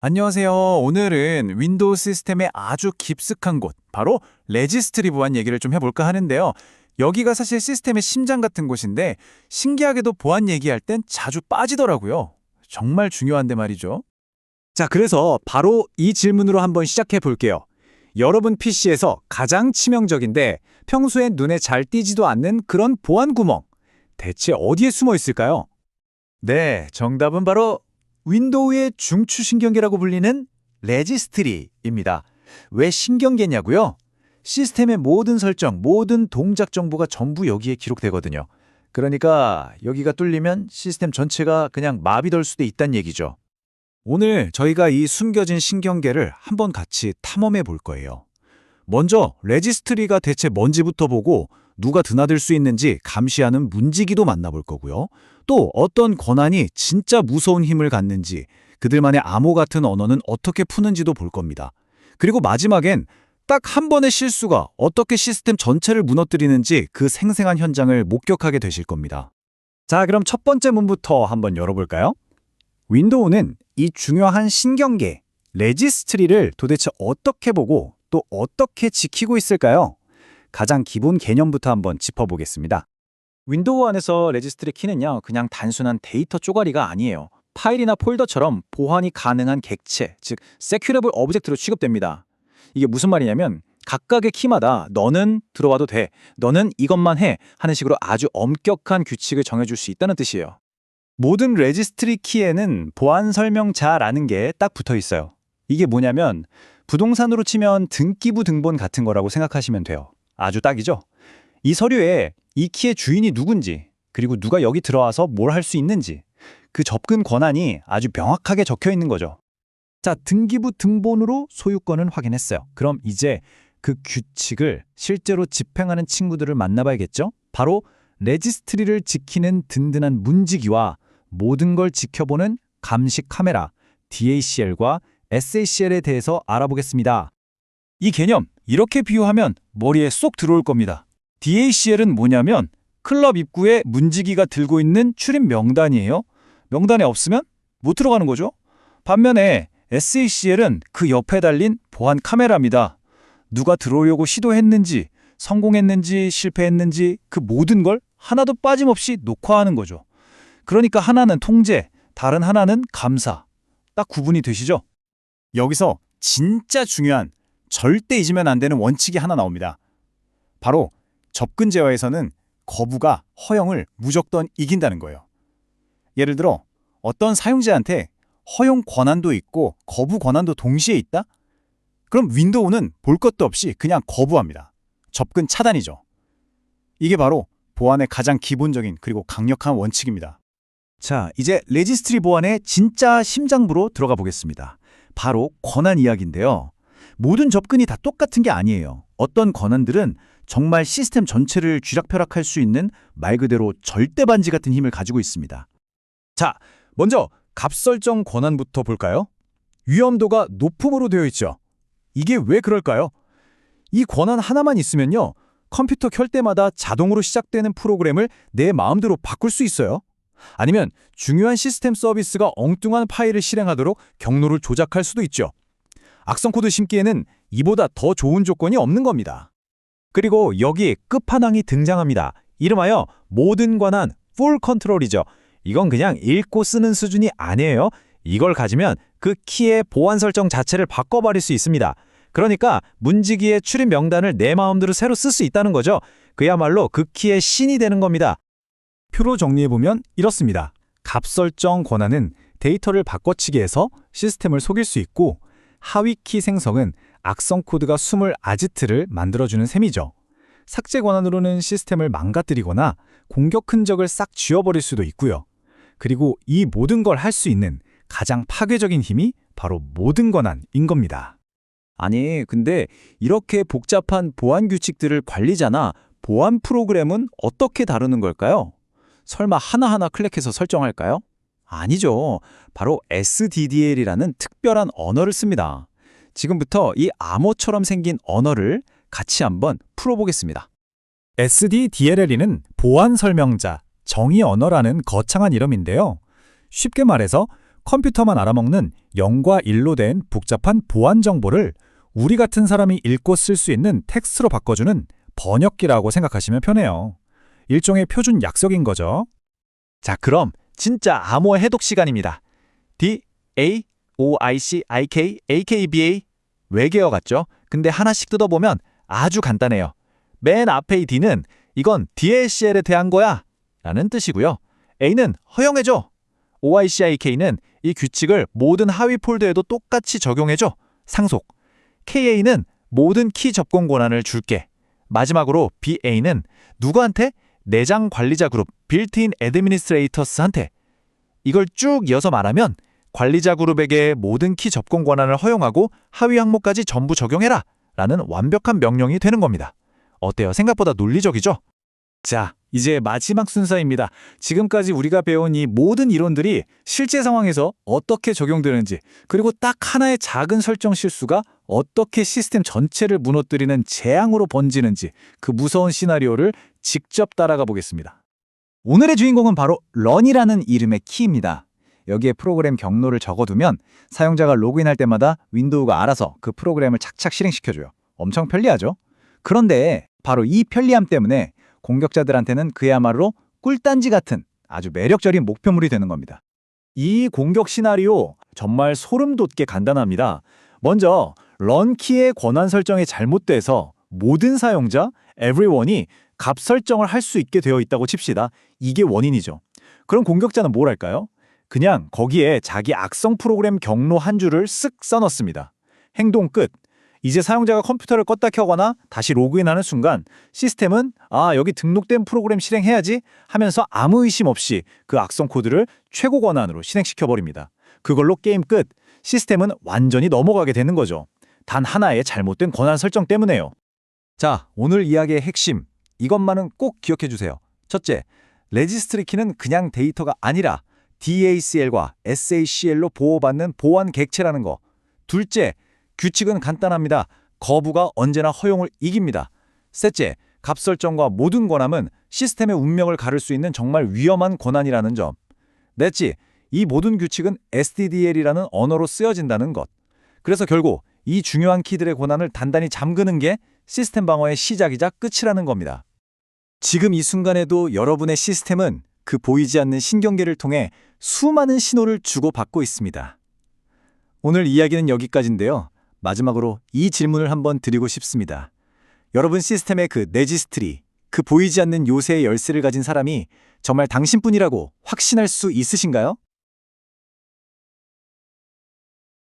안녕하세요. 오늘은 윈도우 시스템의 아주 깊숙한 곳, 바로 레지스트리 보안 얘기를 좀 해볼까 하는데요. 여기가 사실 시스템의 심장 같은 곳인데 신기하게도 보안 얘기할 땐 자주 빠지더라고요. 정말 중요한데 말이죠. 자, 그래서 바로 이 질문으로 한번 시작해 볼게요. 여러분 PC에서 가장 치명적인데 평소에 눈에 잘 띄지도 않는 그런 보안 구멍, 대체 어디에 숨어 있을까요? 네, 정답은 바로 윈도우의 중추신경계라고 불리는 레지스트리입니다. 왜 신경계냐고요? 시스템의 모든 설정, 모든 동작 정보가 전부 여기에 기록되거든요. 그러니까 여기가 뚫리면 시스템 전체가 그냥 마비될 수도 있다는 얘기죠. 오늘 저희가 이 숨겨진 신경계를 한번 같이 탐험해 볼 거예요. 먼저 레지스트리가 대체 뭔지부터 보고 누가 드나들 수 있는지 감시하는 문지기도 만나볼 거고요. 또 어떤 권한이 진짜 무서운 힘을 갖는지, 그들만의 암호 같은 언어는 어떻게 푸는지도 볼 겁니다. 그리고 마지막엔 딱 한 번의 실수가 어떻게 시스템 전체를 무너뜨리는지 그 생생한 현장을 목격하게 되실 겁니다. 자, 그럼 첫 번째 문부터 한번 열어볼까요? 윈도우는 이 중요한 신경계, 레지스트리를 도대체 어떻게 보고 또 어떻게 지키고 있을까요? 가장 기본 개념부터 한번 짚어보겠습니다. 윈도우 안에서 레지스트리 키는요, 그냥 단순한 데이터 쪼가리가 아니에요. 파일이나 폴더처럼 보안이 가능한 객체, 즉 세큐러블 오브젝트로 취급됩니다. 이게 무슨 말이냐면 각각의 키마다 너는 들어와도 돼, 너는 이것만 해 하는 식으로 아주 엄격한 규칙을 정해줄 수 있다는 뜻이에요. 모든 레지스트리 키에는 보안 설명자라는 게 딱 붙어 있어요. 이게 뭐냐면 부동산으로 치면 등기부 등본 같은 거라고 생각하시면 돼요. 아주 딱이죠? 이 서류에 이 키의 주인이 누군지, 그리고 누가 여기 들어와서 뭘 할 수 있는지, 그 접근 권한이 아주 명확하게 적혀 있는 거죠. 자, 등기부 등본으로 소유권은 확인했어요. 그럼 이제 그 규칙을 실제로 집행하는 친구들을 만나봐야겠죠? 바로 레지스트리를 지키는 든든한 문지기와 모든 걸 지켜보는 감시 카메라, DACL과 SACL에 대해서 알아보겠습니다. 이 개념, 이렇게 비유하면 머리에 쏙 들어올 겁니다. DACL은 뭐냐면 클럽 입구에 문지기가 들고 있는 출입 명단이에요. 명단에 없으면 못 들어가는 거죠. 반면에 SACL은 그 옆에 달린 보안 카메라입니다. 누가 들어오려고 시도했는지, 성공했는지, 실패했는지 그 모든 걸 하나도 빠짐없이 녹화하는 거죠. 그러니까 하나는 통제, 다른 하나는 감사. 딱 구분이 되시죠? 여기서 진짜 중요한, 절대 잊으면 안 되는 원칙이 하나 나옵니다. 바로 접근 제어에서는 거부가 허용을 무조건 이긴다는 거예요. 예를 들어 어떤 사용자한테 허용 권한도 있고 거부 권한도 동시에 있다? 그럼 윈도우는 볼 것도 없이 그냥 거부합니다. 접근 차단이죠. 이게 바로 보안의 가장 기본적인 그리고 강력한 원칙입니다. 자, 이제 레지스트리 보안의 진짜 심장부로 들어가 보겠습니다. 바로 권한 이야기인데요. 모든 접근이 다 똑같은 게 아니에요. 어떤 권한들은 정말 시스템 전체를 쥐락펴락할 수 있는 말 그대로 절대 반지 같은 힘을 가지고 있습니다. 자, 먼저 값 설정 권한부터 볼까요? 위험도가 높음으로 되어 있죠. 이게 왜 그럴까요? 이 권한 하나만 있으면요, 컴퓨터 켤 때마다 자동으로 시작되는 프로그램을 내 마음대로 바꿀 수 있어요. 아니면 중요한 시스템 서비스가 엉뚱한 파일을 실행하도록 경로를 조작할 수도 있죠. 악성 코드 심기에는 이보다 더 좋은 조건이 없는 겁니다. 그리고 여기 끝판왕이 등장합니다. 이름하여 모든 권한 풀 컨트롤이죠. 이건 그냥 읽고 쓰는 수준이 아니에요. 이걸 가지면 그 키의 보안 설정 자체를 바꿔버릴 수 있습니다. 그러니까 문지기의 출입 명단을 내 마음대로 새로 쓸 수 있다는 거죠. 그야말로 그 키의 신이 되는 겁니다. 표로 정리해보면 이렇습니다. 값 설정 권한은 데이터를 바꿔치기 해서 시스템을 속일 수 있고, 하위 키 생성은 악성 코드가 숨을 아지트를 만들어주는 셈이죠. 삭제 권한으로는 시스템을 망가뜨리거나 공격 흔적을 싹 지워버릴 수도 있고요. 그리고 이 모든 걸 할 수 있는 가장 파괴적인 힘이 바로 모든 권한인 겁니다. 아니, 근데 이렇게 복잡한 보안 규칙들을 관리자나 보안 프로그램은 어떻게 다루는 걸까요? 설마 하나하나 클릭해서 설정할까요? 아니죠. 바로 SDDL이라는 특별한 언어를 씁니다. 지금부터 이 암호처럼 생긴 언어를 같이 한번 풀어보겠습니다. SDDLL은 보안 설명자, 정의 언어라는 거창한 이름인데요. 쉽게 말해서 컴퓨터만 알아먹는 0과 1로 된 복잡한 보안 정보를 우리 같은 사람이 읽고 쓸 수 있는 텍스트로 바꿔주는 번역기라고 생각하시면 편해요. 일종의 표준 약속인 거죠. 자, 그럼 진짜 암호 해독 시간입니다. D, A, O, I, C, I, K, A, K, B, A. 외계어 같죠? 근데 하나씩 뜯어보면 아주 간단해요. 맨 앞에 이 D는 이건 DLCL에 대한 거야 라는 뜻이고요. A는 허용해줘. OICIK는 이 규칙을 모든 하위 폴더에도 똑같이 적용해줘. 상속. KA는 모든 키 접근 권한을 줄게. 마지막으로 BA는 누구한테? 내장 관리자 그룹 빌트인 애드미니스트레이터스한테. 이걸 쭉 이어서 말하면 관리자 그룹에게 모든 키 접근 권한을 허용하고 하위 항목까지 전부 적용해라 라는 완벽한 명령이 되는 겁니다. 어때요? 생각보다 논리적이죠? 자, 이제 마지막 순서입니다. 지금까지 우리가 배운 이 모든 이론들이 실제 상황에서 어떻게 적용되는지, 그리고 딱 하나의 작은 설정 실수가 어떻게 시스템 전체를 무너뜨리는 재앙으로 번지는지 그 무서운 시나리오를 직접 따라가 보겠습니다. 오늘의 주인공은 바로 런이라는 이름의 키입니다. 여기에 프로그램 경로를 적어두면 사용자가 로그인할 때마다 윈도우가 알아서 그 프로그램을 착착 실행시켜줘요. 엄청 편리하죠? 그런데 바로 이 편리함 때문에 공격자들한테는 그야말로 꿀단지 같은 아주 매력적인 목표물이 되는 겁니다. 이 공격 시나리오 정말 소름 돋게 간단합니다. 먼저 런키의 권한 설정이 잘못돼서 모든 사용자, everyone이 값 설정을 할 수 있게 되어 있다고 칩시다. 이게 원인이죠. 그럼 공격자는 뭘 할까요? 그냥 거기에 자기 악성 프로그램 경로 한 줄을 쓱 써넣습니다. 행동 끝. 이제 사용자가 컴퓨터를 껐다 켜거나 다시 로그인하는 순간 시스템은 여기 등록된 프로그램 실행해야지 하면서 아무 의심 없이 그 악성 코드를 최고 권한으로 실행시켜버립니다. 그걸로 게임 끝. 시스템은 완전히 넘어가게 되는 거죠. 단 하나의 잘못된 권한 설정 때문에요. 자, 오늘 이야기의 핵심. 이것만은 꼭 기억해 주세요. 첫째, 레지스트리 키는 그냥 데이터가 아니라 DACL과 SACL로 보호받는 보안 객체라는 거. 둘째, 규칙은 간단합니다. 거부가 언제나 허용을 이깁니다. 셋째, 값 설정과 모든 권함은 시스템의 운명을 가를 수 있는 정말 위험한 권한이라는 점. 넷째, 이 모든 규칙은 SDDL이라는 언어로 쓰여진다는 것. 그래서 결국 이 중요한 키들의 권한을 단단히 잠그는 게 시스템 방어의 시작이자 끝이라는 겁니다. 지금 이 순간에도 여러분의 시스템은 그 보이지 않는 신경계를 통해 수많은 신호를 주고받고 있습니다. 오늘 이야기는 여기까지인데요. 마지막으로 이 질문을 한번 드리고 싶습니다. 여러분 시스템의 그 레지스트리, 그 보이지 않는 요새의 열쇠를 가진 사람이 정말 당신뿐이라고 확신할 수 있으신가요?